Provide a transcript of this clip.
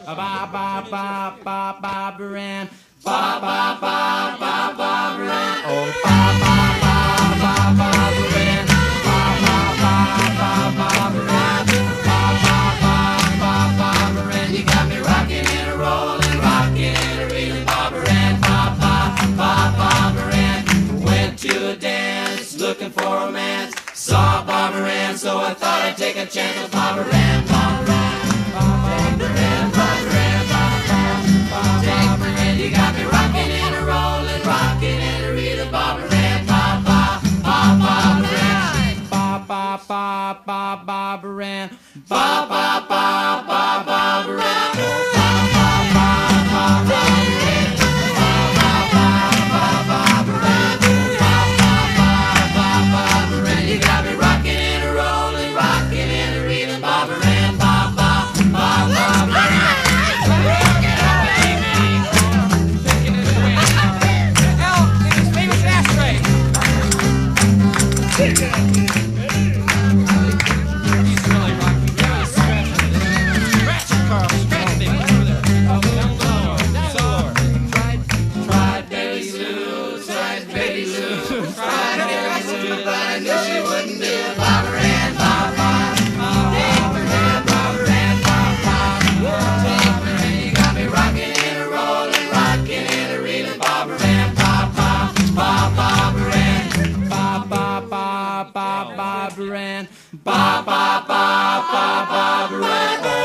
Ba ba ba ba ba baran. Ba ba ba ba ba baran. Oh ba ba ba ba ba baran. Ba ba ba ba ba baran. Ba ba ba ba ba baran. You got me rocking and a rolling, rocking and a reeling. Ba baran. Ba ba ba ba baran. Went to a dance looking for romance. Saw Ba baran, so I thought I'd take a chance with Ba baran. Ba baran. Ba baran. Ba baran. You got me rocking and a rolling, rocking and a reeling. Ba baran, ba ba ba ba baran, ba ba ba ba ba baran, ba ba ba ba ba baran, ba ba ba ba ba baran, ba ba ba ba ba baran, ba ba ba ba ba baran. You got me rocking and a rolling, rocking and a reeling. Ba baran, ba ba ba ba baran. Ba ba ba ba ba baran.